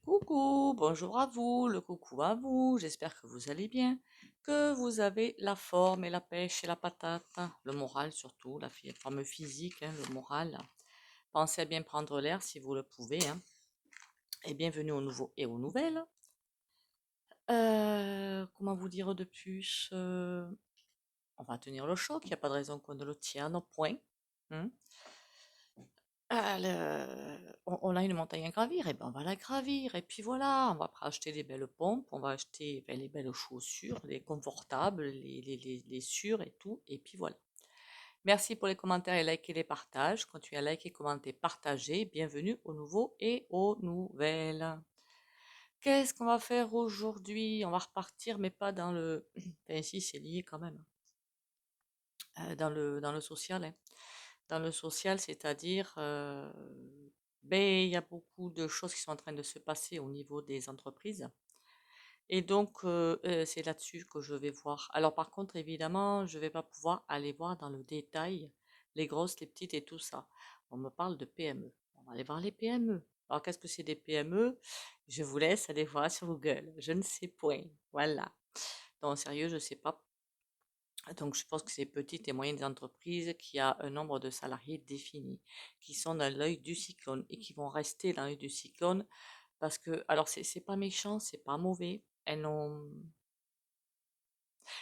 Coucou, bonjour à vous, le coucou à vous, j'espère que vous allez bien, que vous avez la forme et la pêche et la patate, le moral surtout, la forme physique, hein, le moral. Pensez à bien prendre l'air si vous le pouvez, hein. Et bienvenue aux nouveaux et aux nouvelles. Comment vous dire de plus? On va tenir le choc, il n'y a pas de raison qu'on ne le tienne, point. Hein. On a une montagne à gravir, et ben on va la gravir, et puis voilà, on va après acheter des belles pompes, on va acheter les belles chaussures, les confortables, les sûres et tout, et puis voilà. Merci pour les commentaires, les likes et les partages. Continuez à liker, commenter, partager. Bienvenue aux nouveaux et aux nouvelles. Qu'est-ce qu'on va faire aujourd'hui? On va repartir, mais pas dans le... Enfin, si, c'est lié quand même. Dans le social, hein. Dans le social, c'est-à-dire, ben, il y a beaucoup de choses qui sont en train de se passer au niveau des entreprises. Et donc, c'est là-dessus que je vais voir. Alors, par contre, évidemment, je ne vais pas pouvoir aller voir dans le détail les grosses, les petites et tout ça. On me parle de PME. On va aller voir les PME. Alors, qu'est-ce que c'est des PME? Je vous laisse aller voir sur Google. Je ne sais point. Voilà. Non, sérieux, je ne sais pas. Donc, je pense que c'est petites et moyennes entreprises qui a un nombre de salariés défini, qui sont dans l'œil du cyclone et qui vont rester dans l'œil du cyclone parce que, alors, c'est pas méchant, c'est pas mauvais.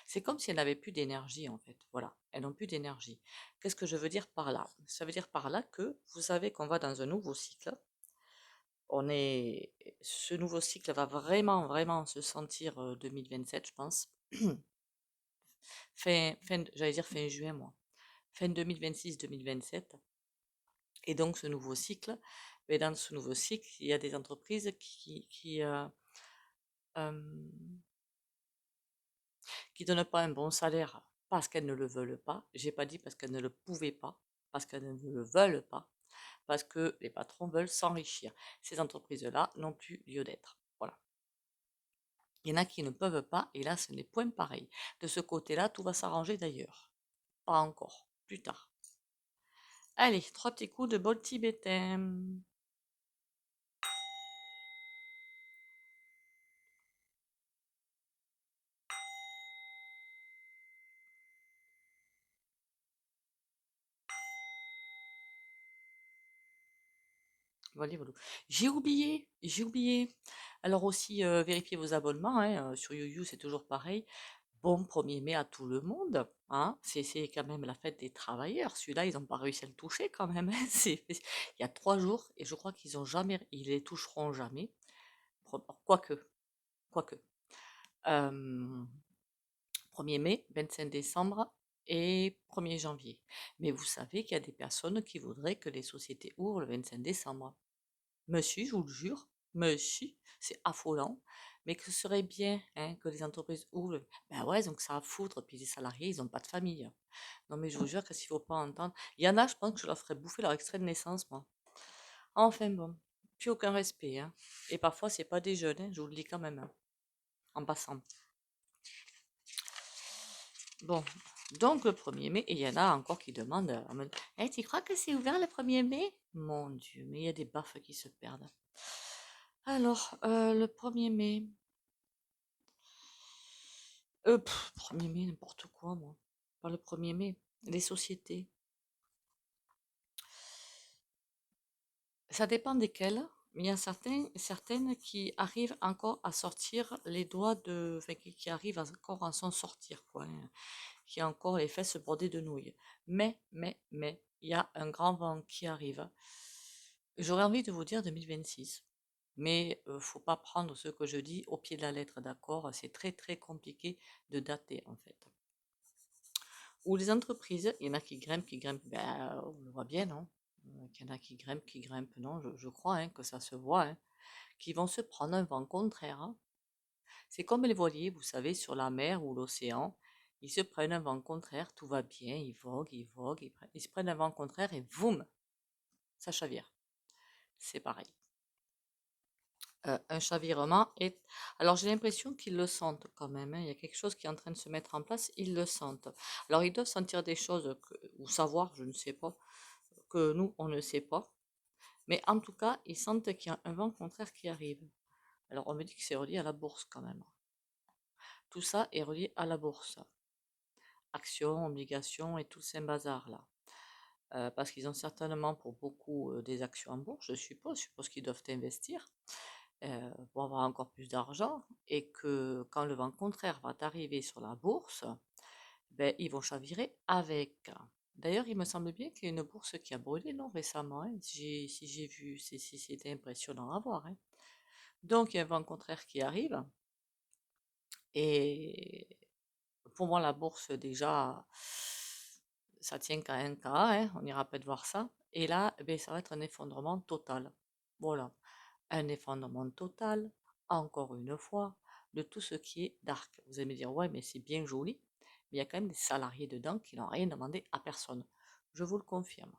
C'est comme si elles n'avaient plus d'énergie en fait. Voilà, elles n'ont plus d'énergie. Qu'est-ce que je veux dire par là? Ça veut dire par là que vous savez qu'on va dans un nouveau cycle. Ce nouveau cycle va vraiment, vraiment se sentir 2027, je pense. J'allais dire fin juin, moi. Fin 2026-2027. Et donc, ce nouveau cycle, mais dans ce nouveau cycle, il y a des entreprises euh, qui donnent pas un bon salaire parce qu'elles ne le veulent pas. J'ai pas dit parce qu'elles ne le pouvaient pas, parce qu'elles ne le veulent pas, parce que les patrons veulent s'enrichir. Ces entreprises-là n'ont plus lieu d'être. Voilà. Il y en a qui ne peuvent pas, et là, ce n'est point pareil. De ce côté-là, tout va s'arranger d'ailleurs. Pas encore, plus tard. Allez, 3 petits coups de bol tibétain. Voilà, voilà. J'ai oublié. Alors aussi, vérifiez vos abonnements, hein, sur YouYou, c'est toujours pareil. Bon 1er mai à tout le monde, hein. C'est quand même la fête des travailleurs. Celui-là, ils n'ont pas réussi à le toucher quand même, hein. Il y a 3 jours et je crois qu'ils ont jamais, ils les toucheront jamais. Quoique, quoique. Euh, 1er mai, 25 décembre et 1er janvier. Mais vous savez qu'il y a des personnes qui voudraient que les sociétés ouvrent le 25 décembre. Monsieur, je vous le jure, monsieur, c'est affolant, mais que ce serait bien, hein, que les entreprises ouvrent. Ben ouais, donc ça à foutre, puis les salariés, ils n'ont pas de famille. Non mais je vous jure que s'il faut pas entendre. Il y en a, je pense que je leur ferais bouffer leur extrait de naissance, moi. Enfin bon, plus aucun respect, hein. Et parfois, c'est pas des jeunes, hein, je vous le dis quand même, hein, en passant. Bon, donc le 1er mai, et il y en a encore qui demandent, hey, tu crois que c'est ouvert le 1er mai? Mon Dieu, mais il y a des baffes qui se perdent. Alors, le 1er mai. 1er mai, n'importe quoi, moi. Pas le 1er mai. Les sociétés. Ça dépend desquelles. Mais il y a certaines qui arrivent encore à sortir les doigts de. Enfin, qui arrivent encore à s'en sortir, quoi, hein. Qui a encore les fesses bordées de nouilles. Mais, il y a un grand vent qui arrive. J'aurais envie de vous dire 2026. Mais faut pas prendre ce que je dis au pied de la lettre, d'accord? C'est très très compliqué de dater, en fait. Ou les entreprises, il y en a qui grimpent, ben, on le voit bien, non? Il y en a qui grimpent, non? Je crois, hein, que ça se voit, hein, qui vont se prendre un vent contraire, hein. C'est comme les voiliers, vous savez, sur la mer ou l'océan, ils se prennent un vent contraire, tout va bien, ils voguent, ils se prennent un vent contraire et boum, ça chavire. C'est pareil. Un chavirement est... Alors j'ai l'impression qu'ils le sentent quand même, hein. Il y a quelque chose qui est en train de se mettre en place, ils le sentent. Alors ils doivent sentir des choses, ou savoir, je ne sais pas, que nous, on ne sait pas. Mais en tout cas, ils sentent qu'il y a un vent contraire qui arrive. Alors, on me dit que c'est relié à la bourse quand même. Tout ça est relié à la bourse. Actions, obligations et tout ce bazar là. Parce qu'ils ont certainement pour beaucoup des actions en bourse, je suppose qu'ils doivent investir pour avoir encore plus d'argent et que quand le vent contraire va arriver sur la bourse, ben, ils vont chavirer avec. D'ailleurs, il me semble bien qu'il y a une bourse qui a brûlé, non, récemment, hein, si j'ai vu, c'était impressionnant à voir, hein. Donc, il y a un vent contraire qui arrive et pour moi, la bourse, déjà, ça tient qu'à un cas, hein, on ira peut-être voir ça. Et là, eh ben, ça va être un effondrement total. Voilà, un effondrement total, encore une fois, de tout ce qui est dark. Vous allez me dire, ouais, mais c'est bien joli, mais il y a quand même des salariés dedans qui n'ont rien demandé à personne. Je vous le confirme.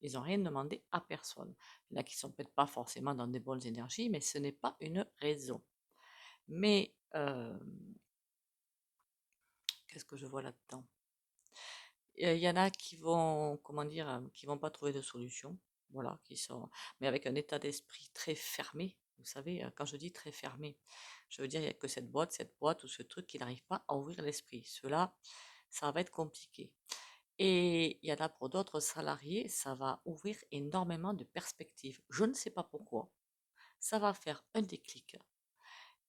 Ils n'ont rien demandé à personne. Il y en a qui sont peut-être pas forcément dans des bonnes énergies, mais ce n'est pas une raison. Mais qu'est-ce que je vois là-dedans? Il y en a qui vont, comment dire, qui vont pas trouver de solution, voilà, mais avec un état d'esprit très fermé. Vous savez, quand je dis très fermé, je veux dire, il n'y a que cette boîte ou ce truc qui n'arrive pas à ouvrir l'esprit. Cela, ça va être compliqué. Et il y en a pour d'autres salariés, ça va ouvrir énormément de perspectives. Je ne sais pas pourquoi. Ça va faire un déclic.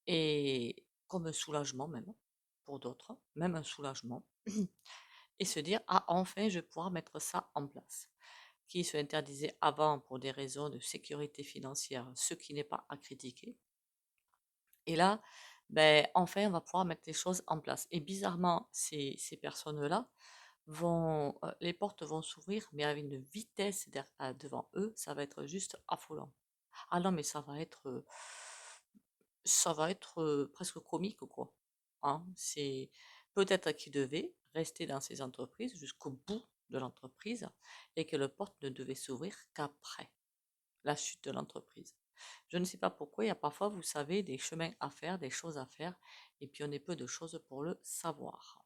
Et comme un soulagement même, pour d'autres, même un soulagement. Et se dire, ah, enfin, je vais pouvoir mettre ça en place. Qui se interdisait avant pour des raisons de sécurité financière, ce qui n'est pas à critiquer. Et là, ben, enfin, on va pouvoir mettre les choses en place. Et bizarrement, ces personnes-là les portes vont s'ouvrir, mais avec une vitesse devant eux, ça va être juste affolant. Ah non, mais ça va être presque comique, quoi. Hein, c'est peut-être qu'il devait rester dans ces entreprises jusqu'au bout de l'entreprise et que le porte ne devait s'ouvrir qu'après la chute de l'entreprise. Je ne sais pas pourquoi, il y a parfois, vous savez, des chemins à faire, des choses à faire, et puis on est peu de choses pour le savoir.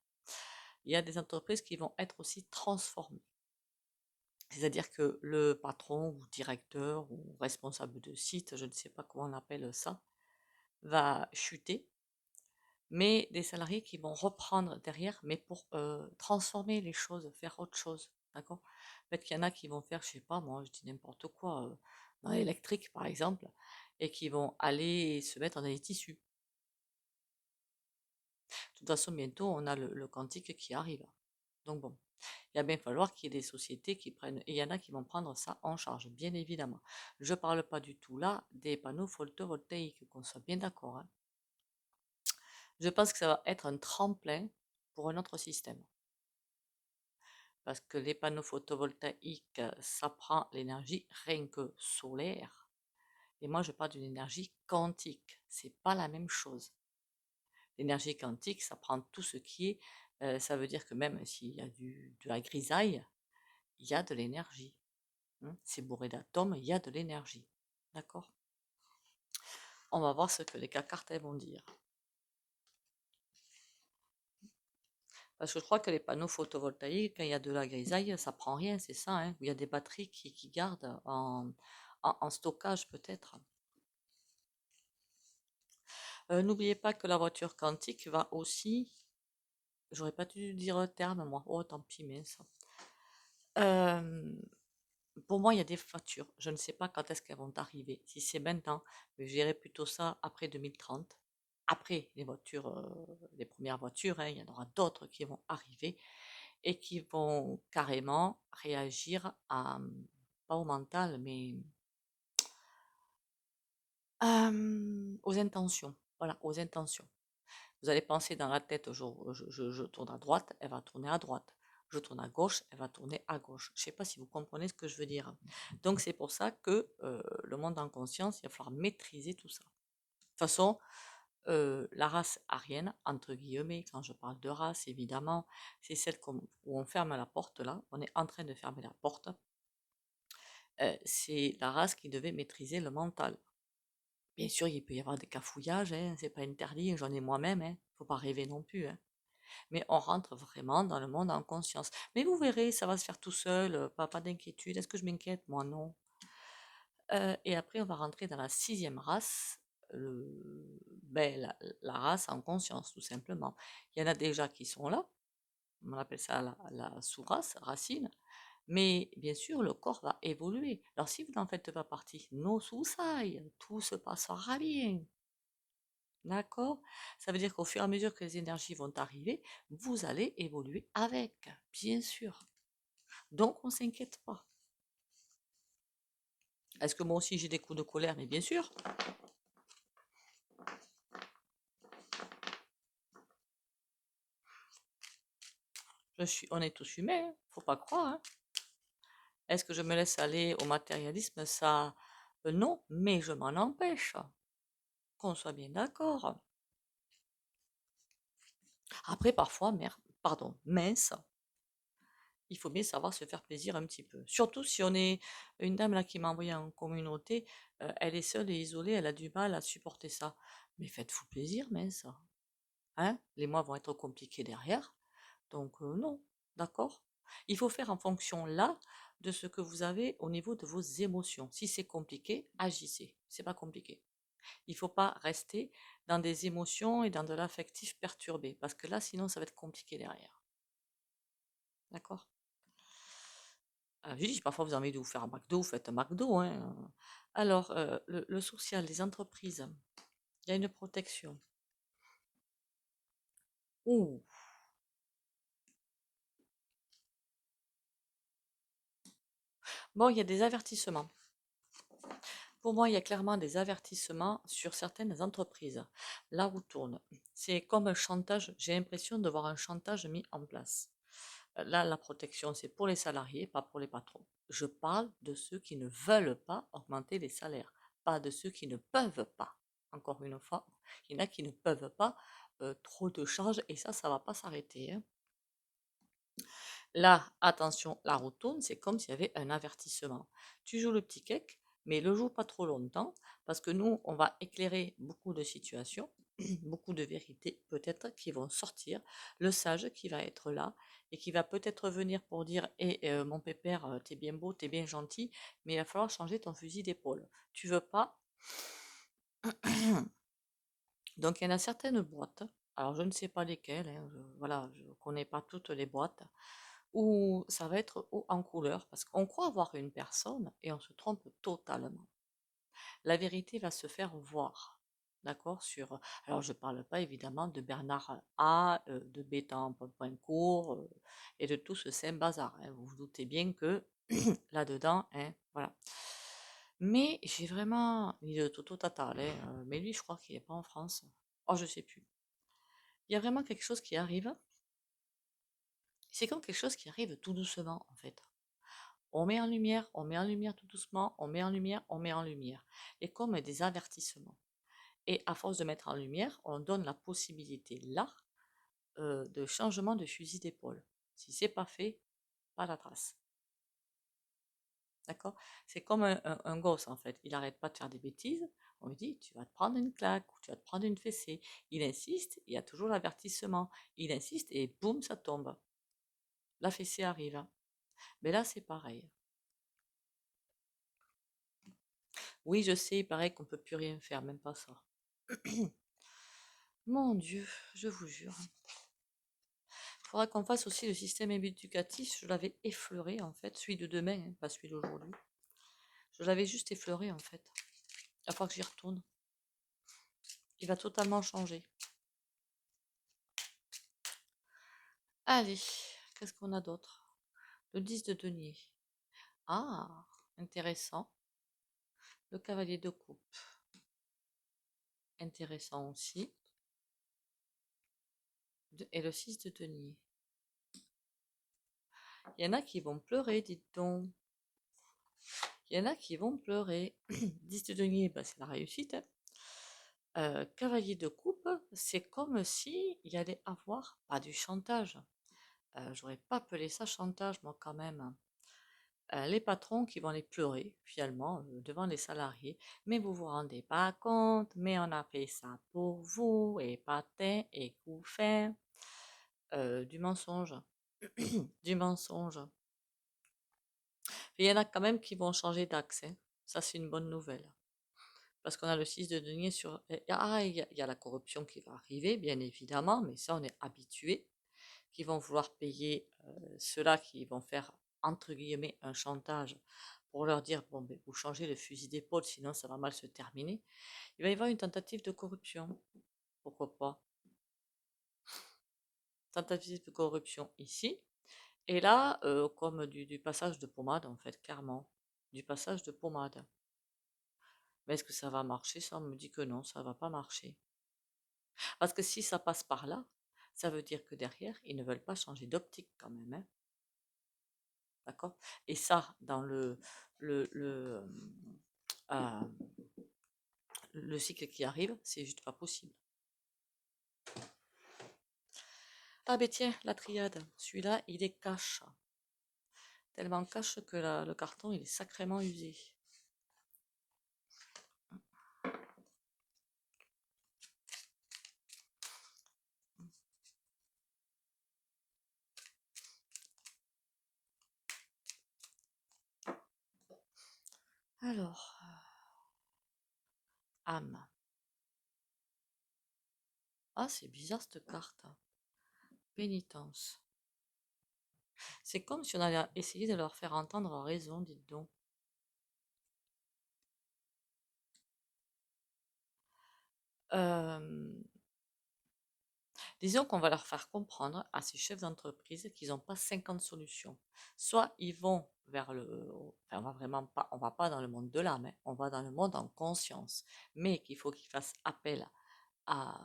Il y a des entreprises qui vont être aussi transformées. C'est-à-dire que le patron ou directeur ou responsable de site, je ne sais pas comment on appelle ça, va chuter, mais des salariés qui vont reprendre derrière, mais pour transformer les choses, faire autre chose, d'accord? Peut-être qu'il y en a qui vont faire, je sais pas, moi, je dis n'importe quoi, dans l'électrique par exemple, et qui vont aller se mettre dans les tissus. De toute façon, bientôt, on a le quantique qui arrive. Donc bon, il va bien falloir qu'il y ait des sociétés qui prennent, et il y en a qui vont prendre ça en charge, bien évidemment. Je parle pas du tout là des panneaux photovoltaïques, qu'on soit bien d'accord, hein. Je pense que ça va être un tremplin pour un autre système. Parce que les panneaux photovoltaïques, ça prend l'énergie rien que solaire. Et moi, je parle d'une énergie quantique. C'est pas la même chose. L'énergie quantique, ça prend tout ce qui est. Ça veut dire que même s'il y a de la grisaille, il y a de l'énergie, hein. C'est bourré d'atomes, il y a de l'énergie. D'accord? On va voir ce que les cartes vont dire. Parce que je crois que les panneaux photovoltaïques, quand il y a de la grisaille, ça prend rien, c'est ça, hein? Il y a des batteries qui gardent en stockage peut-être. N'oubliez pas que la voiture quantique va aussi. J'aurais pas dû dire le terme, moi. Oh, tant pis, mais ça. Euh, pour moi, il y a des voitures. Je ne sais pas quand est-ce qu'elles vont arriver. Si c'est maintenant, mais je dirais plutôt ça après 2030. Après les voitures, les premières voitures, hein, il y en aura d'autres qui vont arriver et qui vont carrément réagir pas au mental, mais aux intentions. Voilà, aux intentions. Vous allez penser dans la tête, je tourne à droite, elle va tourner à droite. Je tourne à gauche, elle va tourner à gauche. Je ne sais pas si vous comprenez ce que je veux dire. Donc c'est pour ça que le monde en conscience, il va falloir maîtriser tout ça. De toute façon, la race arienne, entre guillemets, quand je parle de race, évidemment, c'est celle où on ferme la porte là, on est en train de fermer la porte. C'est la race qui devait maîtriser le mental. Bien sûr, il peut y avoir des cafouillages, hein, c'est pas interdit, j'en ai moi-même, hein, faut pas rêver non plus, hein. Mais on rentre vraiment dans le monde en conscience. Mais vous verrez, ça va se faire tout seul, pas d'inquiétude. Est-ce que je m'inquiète? Moi, non. Et après, on va rentrer dans la sixième race. la race en conscience, tout simplement. Il y en a déjà qui sont là, on appelle ça la sous-race, racine, mais bien sûr, le corps va évoluer. Alors, si vous n'en faites pas partie, no suicide, tout se passera bien. D'accord? Ça veut dire qu'au fur et à mesure que les énergies vont arriver, vous allez évoluer avec, bien sûr. Donc, on ne s'inquiète pas. Est-ce que moi aussi j'ai des coups de colère? Mais bien sûr. On est tous humains, hein, faut pas croire, hein. Est-ce que je me laisse aller au matérialisme? Ça, non, mais je m'en empêche. Qu'on soit bien d'accord. Après, parfois, mince, il faut bien savoir se faire plaisir un petit peu. Surtout si on est une dame là qui m'a envoyé en communauté, elle est seule et isolée, elle a du mal à supporter ça. Mais faites-vous plaisir, mince. Hein? Les mois vont être compliqués derrière. Donc non, d'accord? Il faut faire en fonction là de ce que vous avez au niveau de vos émotions. Si c'est compliqué, agissez. C'est pas compliqué. Il faut pas rester dans des émotions et dans de l'affectif perturbé parce que là, sinon, ça va être compliqué derrière. D'accord? Je dis, parfois vous avez envie de vous faire un McDo, vous faites un McDo, hein. Alors, le social, les entreprises, il y a une protection. Ouh. Bon, il y a des avertissements. Pour moi, il y a clairement des avertissements sur certaines entreprises. Là où tourne. C'est comme un chantage. J'ai l'impression de voir un chantage mis en place. Là, la protection, c'est pour les salariés, pas pour les patrons. Je parle de ceux qui ne veulent pas augmenter les salaires, pas de ceux qui ne peuvent pas. Encore une fois, il y en a qui ne peuvent pas, trop de charges et ça va pas s'arrêter, hein. Là, attention, la roue tourne, c'est comme s'il y avait un avertissement. Tu joues le petit cake, mais le joue pas trop longtemps, parce que nous, on va éclairer beaucoup de situations, beaucoup de vérités peut-être qui vont sortir. Le sage qui va être là et qui va peut-être venir pour dire, mon pépère, t'es bien beau, t'es bien gentil, mais il va falloir changer ton fusil d'épaule. Tu veux pas? Donc il y en a certaines boîtes, alors je ne sais pas lesquelles, hein, voilà, je ne connais pas toutes les boîtes, où ça va être haut en couleur, parce qu'on croit voir une personne et on se trompe totalement. La vérité va se faire voir, d'accord, alors je ne parle pas évidemment de Bernard A, de Bétan.court et de tout ce saint bazar, hein. Vous vous doutez bien que là-dedans, hein, voilà. Mais j'ai vraiment, ni de Toto Tata, hein, mais lui je crois qu'il n'est pas en France. Oh, je sais plus. Il y a vraiment quelque chose qui arrive. C'est comme quelque chose qui arrive tout doucement, en fait. On met en lumière tout doucement, on met en lumière, on met en lumière. Et comme des avertissements. Et à force de mettre en lumière, on donne la possibilité là de changement de fusil d'épaule. Si c'est pas fait, pas la trace. D'accord? C'est comme un gosse en fait. Il n'arrête pas de faire des bêtises. On lui dit, tu vas te prendre une claque ou tu vas te prendre une fessée. Il insiste, il y a toujours l'avertissement. Il insiste et boum, ça tombe. La fessée arrive, hein. Mais là, c'est pareil. Oui, je sais, il paraît qu'on peut plus rien faire, même pas ça. Mon Dieu, je vous jure. Il faudra qu'on fasse aussi le système éducatif. Je l'avais effleuré en fait, celui de demain, hein, pas celui d'aujourd'hui. Je l'avais juste effleuré en fait. Il va falloir que j'y retourne. Il va totalement changer. Allez, qu'est-ce qu'on a d'autre? Le 10 de denier. Ah, intéressant. Le cavalier de coupe. Intéressant aussi. Et le 6 de denier. Il y en a qui vont pleurer, dites donc. Il y en a qui vont pleurer. 10 de denier, bah, c'est la réussite, hein. Cavalier de coupe, c'est comme si il y allait avoir pas du chantage. J'aurais pas appelé ça chantage, moi, quand même. Les patrons qui vont les pleurer, finalement, devant les salariés. Mais vous vous rendez pas compte, mais on a fait ça pour vous, et patin, et couffin. Du mensonge. Du mensonge. Il y en a quand même qui vont changer d'axe, hein. Ça, c'est une bonne nouvelle. Parce qu'on a le 6 de denier sur... Ah, il y a la corruption qui va arriver, bien évidemment, mais ça, on est habitué. Qui vont vouloir payer ceux-là qui vont faire, entre guillemets, un chantage pour leur dire, bon, ben, vous changez le fusil d'épaule, sinon ça va mal se terminer. Il va y avoir une tentative de corruption. Pourquoi pas? Tentative de corruption ici. Et là, comme du passage de pommade, en fait, clairement. Du passage de pommade. Mais est-ce que ça va marcher? Ça, on me dit que non, ça va pas marcher. Parce que si ça passe par là, ça veut dire que derrière, ils ne veulent pas changer d'optique quand même, hein. D'accord? Et ça, dans le, le, euh, le cycle qui arrive, c'est juste pas possible. Ah ben tiens, la triade, celui-là, il est cash. Tellement cash que le carton, il est sacrément usé. Alors, âme. Ah, c'est bizarre cette carte. Pénitence. C'est comme si on allait essayer de leur faire entendre raison, dites donc. Euh, Disons qu'on va leur faire comprendre à ces chefs d'entreprise qu'ils n'ont pas 50 solutions. Soit ils vont vers enfin, on va vraiment pas, on va pas dans le monde de l'âme, hein, on va dans le monde en conscience, mais qu'il faut qu'ils fassent appel à,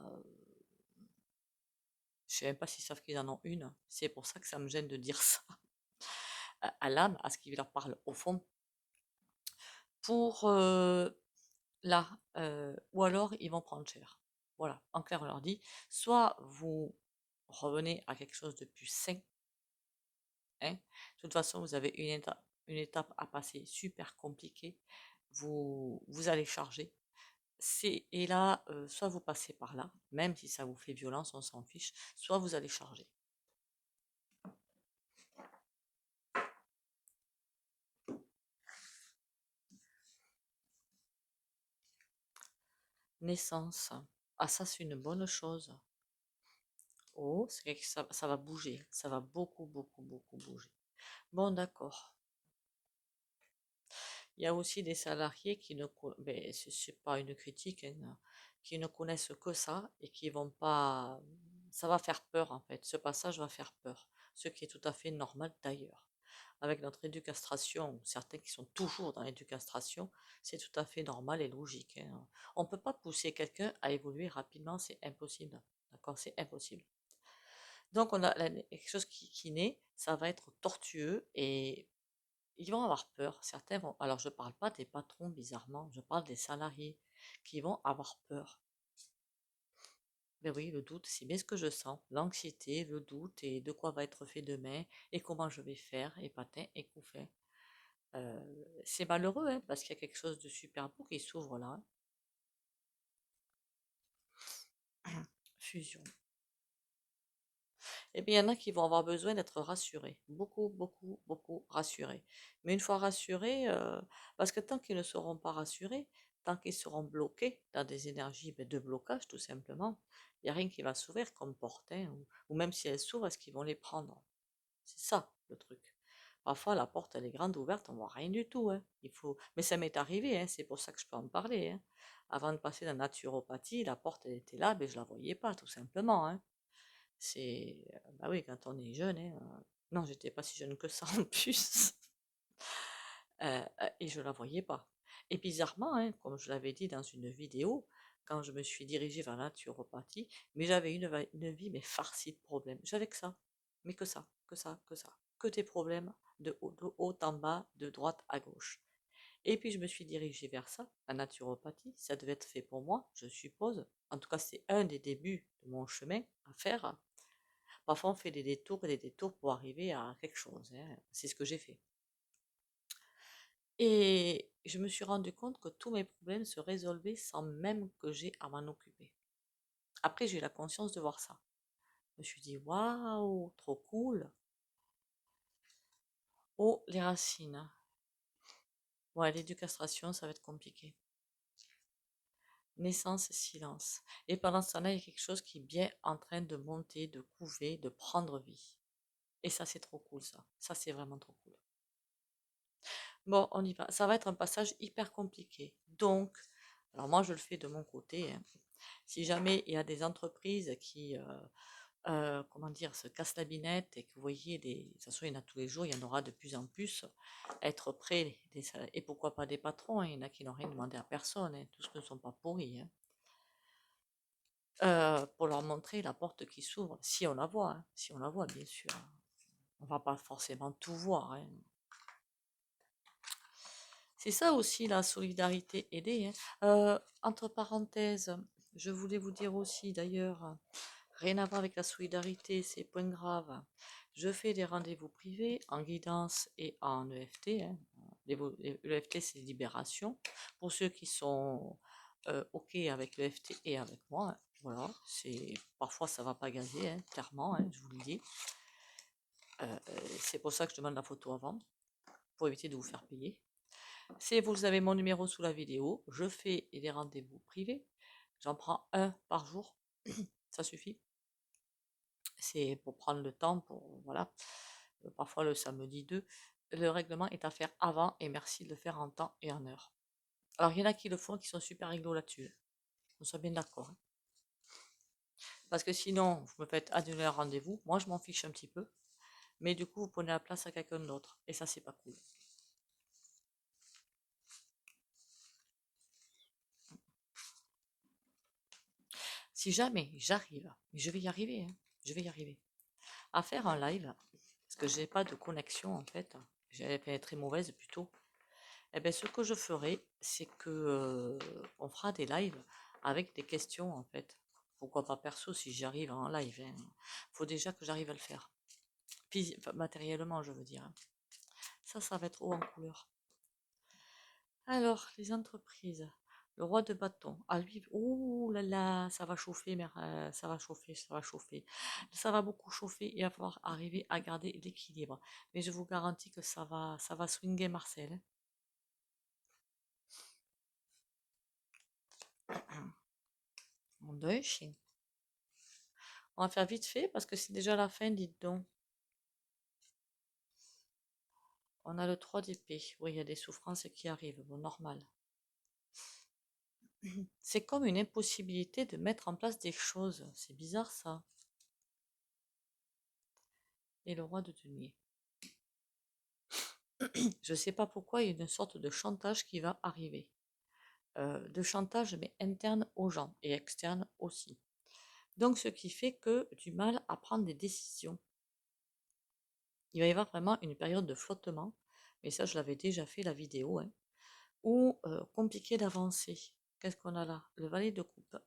je sais même pas s'ils savent qu'ils en ont une. C'est pour ça que ça me gêne de dire ça, à l'âme, à ce qui leur parle au fond, pour là, ou alors ils vont prendre cher. Voilà, en clair, on leur dit, soit vous revenez à quelque chose de plus sain. Hein. De toute façon, vous avez une étape à passer super compliquée. Vous allez charger. Et là, soit vous passez par là, même si ça vous fait violence, on s'en fiche, soit vous allez charger. Naissance. Ah, ça, c'est une bonne chose. Oh, c'est que ça va bouger. Ça va beaucoup, beaucoup, beaucoup bouger. Bon, d'accord. Il y a aussi des salariés qui ne, ben, c'est pas une critique, hein, qui ne connaissent que ça et qui vont pas. Ça va faire peur en fait. Ce passage va faire peur, ce qui est tout à fait normal d'ailleurs. Avec notre éducation, certains qui sont toujours dans l'éducation, c'est tout à fait normal et logique, hein. On ne peut pas pousser quelqu'un à évoluer rapidement, c'est impossible. D'accord, c'est impossible. Donc on a quelque chose qui naît, ça va être tortueux et ils vont avoir peur. Certains vont. Alors, je ne parle pas des patrons, bizarrement. Je parle des salariés qui vont avoir peur. Ben oui, le doute, c'est bien ce que je sens. L'anxiété, le doute et de quoi va être fait demain et comment je vais faire et patin et couffin. C'est malheureux, hein, parce qu'il y a quelque chose de super beau qui s'ouvre là, hein. Fusion. Eh bien, il y en a qui vont avoir besoin d'être rassurés. Beaucoup, beaucoup, beaucoup rassurés. Mais une fois rassurés, parce que tant qu'ils ne seront pas rassurés, tant qu'ils seront bloqués dans des énergies de blocage, tout simplement, il n'y a rien qui va s'ouvrir comme porte, hein, ou même si elles s'ouvrent, est-ce qu'ils vont les prendre? C'est ça le truc. Parfois, la porte, elle est grande ouverte, on voit rien du tout, hein. Mais ça m'est arrivé, hein, c'est pour ça que je peux en parler, hein. Avant de passer dans la naturopathie, la porte, elle était là, mais je la voyais pas, tout simplement, hein. Bah oui, quand on est jeune, hein, non, j'étais pas si jeune que ça en plus. Et je la voyais pas. Et bizarrement, hein, comme je l'avais dit dans une vidéo, quand je me suis dirigée vers la naturopathie, mais j'avais une vie mais farcie de problèmes. J'avais que ça, mais que ça, que ça, que ça. Que des problèmes de haut en bas, de droite à gauche. Et puis je me suis dirigée vers ça, la naturopathie. Ça devait être fait pour moi, je suppose. En tout cas, c'est un des débuts de mon chemin à faire. Parfois, on fait des détours et des détours pour arriver à quelque chose, hein. C'est ce que j'ai fait. Et je me suis rendu compte que tous mes problèmes se résolvaient sans même que j'ai à m'en occuper. Après, j'ai eu la conscience de voir ça. Je me suis dit, waouh, trop cool. Oh, les racines. Ouais, l'éducation, ça va être compliqué. naissance, silence. Et pendant ce temps-là, il y a quelque chose qui est bien en train de monter, de couver, de prendre vie. Et ça, c'est trop cool, ça. Ça, c'est vraiment trop cool. Bon, on y va. Ça va être un passage hyper compliqué. Donc, alors moi, je le fais de mon côté, hein. Si jamais il y a des entreprises qui, comment dire, se cassent la binette et que vous voyez, de toute façon, il y en a tous les jours, il y en aura de plus en plus, être prêt, et pourquoi pas des patrons, hein, il y en a qui n'ont rien demandé à personne, hein, tous ne sont pas pourris, hein, pour leur montrer la porte qui s'ouvre, si on la voit, hein, si on la voit, bien sûr. On va pas forcément tout voir, hein. C'est ça aussi la solidarité, aider, hein. Entre parenthèses, je voulais vous dire aussi d'ailleurs, rien à voir avec la solidarité, c'est point grave. Je fais des rendez-vous privés en guidance et en EFT, hein. L'EFT, c'est libération. Pour ceux qui sont OK avec l'EFT et avec moi, hein, voilà, parfois ça va pas gazer, hein, clairement, hein, je vous le dis. C'est pour ça que je demande la photo avant, pour éviter de vous faire payer. Vous avez mon numéro sous la vidéo, je fais des rendez-vous privés. J'en prends un par jour, ça suffit. C'est pour prendre le temps, voilà. Parfois le samedi 2. Le règlement est à faire avant et merci de le faire en temps et en heure. Alors il y en a qui le font, qui sont super rigolos là-dessus. On soit bien d'accord, hein. Parce que sinon, vous me faites annuler un rendez-vous. Moi, je m'en fiche un petit peu. Mais du coup, vous prenez la place à quelqu'un d'autre. Et ça, c'est pas cool. Si jamais j'arrive, mais je vais y arriver, hein, je vais y arriver, à faire un live, parce que j'ai pas de connexion en fait, j'ai fait très mauvaise plutôt, et bien ce que je ferai, c'est que on fera des lives avec des questions en fait. Pourquoi pas perso si j'y arrive en live, hein. Faut déjà que j'arrive à le faire. Enfin, matériellement, je veux dire, hein. Ça va être haut en couleur. Alors, les entreprises. Le roi de bâton. À lui, oh là là, ça va chauffer, mais ça va chauffer, ça va chauffer. Ça va beaucoup chauffer et il va falloir arriver à garder l'équilibre. Mais je vous garantis que ça va swinguer Marcel, hein. Mon Dieu, chien. On va faire vite fait parce que c'est déjà la fin, dites donc. On a le 3 d'épée. Oui, il y a des souffrances qui arrivent. Bon, normal. C'est comme une impossibilité de mettre en place des choses. C'est bizarre ça. Et le roi de denier. Je ne sais pas pourquoi il y a une sorte de chantage qui va arriver. De chantage, mais interne aux gens et externe aussi. Donc, ce qui fait que du mal à prendre des décisions. Il va y avoir vraiment une période de flottement, mais ça, je l'avais déjà fait la vidéo, hein, ou compliqué d'avancer. Qu'est-ce qu'on a là? Le valet de coupe.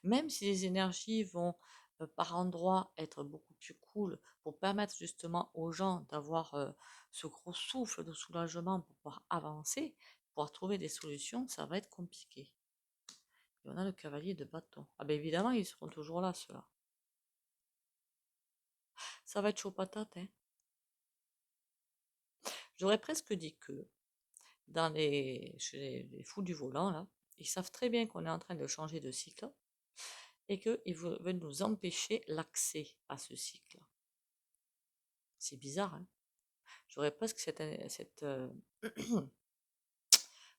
Même si les énergies vont par endroits être beaucoup plus cool pour permettre justement aux gens d'avoir ce gros souffle de soulagement pour pouvoir avancer, pouvoir trouver des solutions, ça va être compliqué. Et on a le cavalier de bâton. Ah ben évidemment, ils seront toujours là, ceux-là. Ça va être chaud patate, hein. J'aurais presque dit que chez les fous du volant, là, ils savent très bien qu'on est en train de changer de cycle et qu'ils veulent nous empêcher l'accès à ce cycle. C'est bizarre, hein. J'aurais presque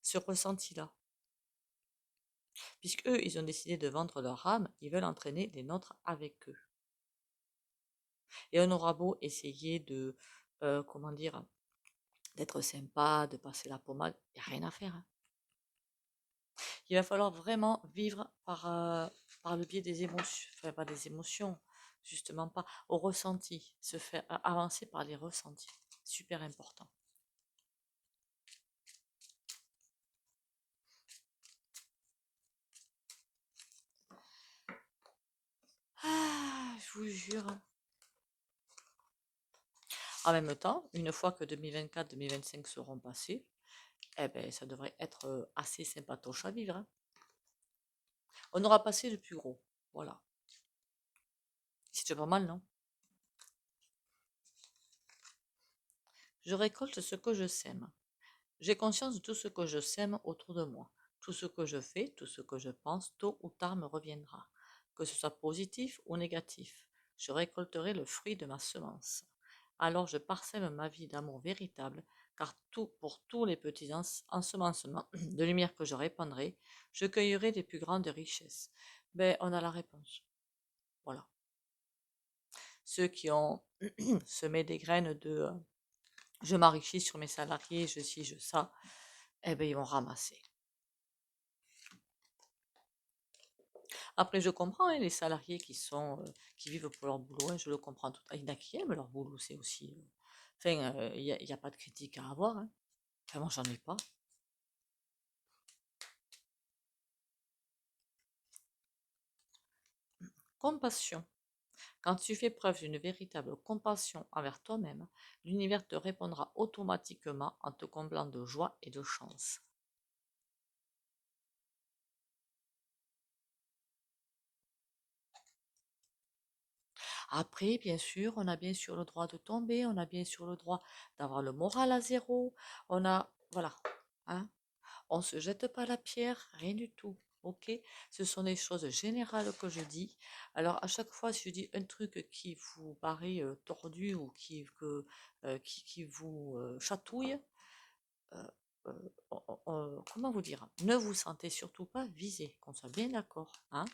ce ressenti-là. Puisque eux, ils ont décidé de vendre leur âme, ils veulent entraîner les nôtres avec eux. Et on aura beau essayer de, comment dire, d'être sympa, de passer la pommade, il n'y a rien à faire, hein. Il va falloir vraiment vivre par le biais des émotions, enfin pas des émotions, justement pas, au ressenti, se faire avancer par les ressentis. Super important. Ah, je vous jure. En même temps, une fois que 2024-2025 seront passés, eh ben, ça devrait être assez sympatoche à vivre, hein. On aura passé le plus gros. Voilà. C'est déjà pas mal, non? Je récolte ce que je sème. J'ai conscience de tout ce que je sème autour de moi. Tout ce que je fais, tout ce que je pense, tôt ou tard me reviendra. Que ce soit positif ou négatif, je récolterai le fruit de ma semence. Alors je parsème ma vie d'amour véritable, car pour tous les petits ensemencements de lumière que je répandrai, je cueillerai les plus grandes richesses. Ben, on a la réponse. Voilà. Ceux qui ont semé des graines de je m'enrichis sur mes salariés, je ci, je ça, eh ben, ils vont ramasser. Après, je comprends hein, les salariés qui vivent pour leur boulot, hein, je le comprends tout. Il y en a qui aiment leur boulot, c'est aussi. Enfin, il n'y a pas de critique à avoir. Hein. Enfin, moi, j'en ai pas. Compassion. Quand tu fais preuve d'une véritable compassion envers toi-même, l'univers te répondra automatiquement en te comblant de joie et de chance. Après, bien sûr, on a bien sûr le droit de tomber, on a bien sûr le droit d'avoir le moral à zéro, on a, voilà, hein, on se jette pas la pierre, rien du tout. Ok, ce sont des choses générales que je dis. Alors à chaque fois, si je dis un truc qui vous paraît tordu ou qui vous chatouille, euh, comment vous dire, ne vous sentez surtout pas visé, qu'on soit bien d'accord. Hein.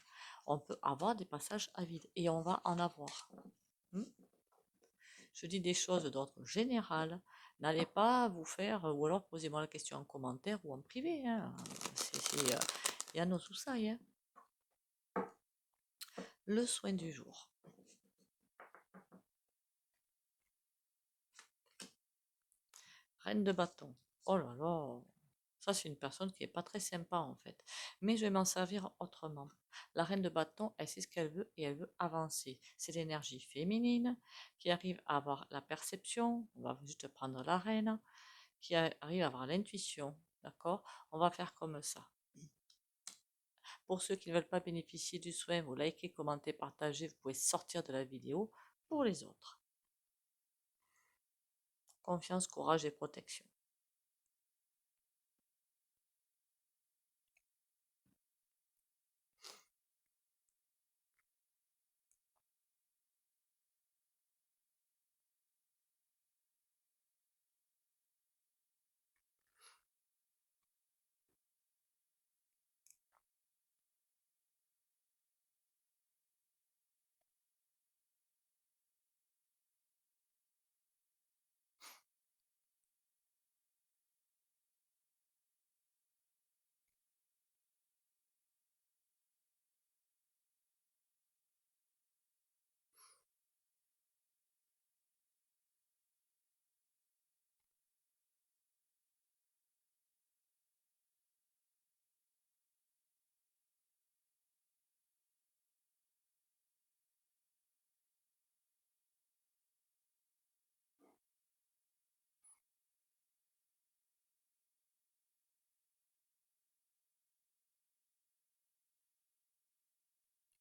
On peut avoir des passages à vide et on va en avoir. Hmm. Je dis des choses d'ordre général. N'allez pas vous faire, ou alors posez-moi la question en commentaire ou en privé. Hein. Il y a nos soucis. Hein. Le soin du jour. Reine de bâton. Oh là là. Ça, c'est une personne qui n'est pas très sympa en fait. Mais je vais m'en servir autrement. La reine de bâton, elle sait ce qu'elle veut et elle veut avancer. C'est l'énergie féminine qui arrive à avoir la perception. On va juste prendre la reine qui arrive à avoir l'intuition. D'accord. On va faire comme ça. Pour ceux qui ne veulent pas bénéficier du soin, vous likez, commentez, partagez. Vous pouvez sortir de la vidéo pour les autres. Confiance, courage et protection.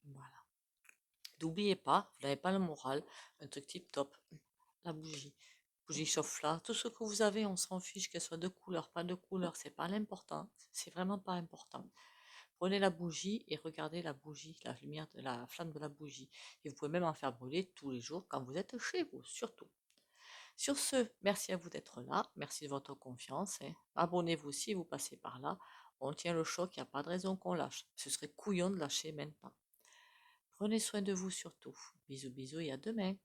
Voilà. N'oubliez pas, vous n'avez pas le moral, un truc tip top, la bougie. Bougie chauffe-là, tout ce que vous avez, on s'en fiche, qu'elle soit de couleur, pas de couleur, c'est pas l'important, c'est vraiment pas important. Prenez la bougie et regardez la bougie, la lumière de la flamme de la bougie. Et vous pouvez même en faire brûler tous les jours quand vous êtes chez vous, surtout. Sur ce, merci à vous d'être là, merci de votre confiance. Hein. Abonnez-vous si vous passez par là. On tient le choc, il n'y a pas de raison qu'on lâche. Ce serait couillon de lâcher maintenant. Prenez soin de vous surtout. Bisous bisous et à demain.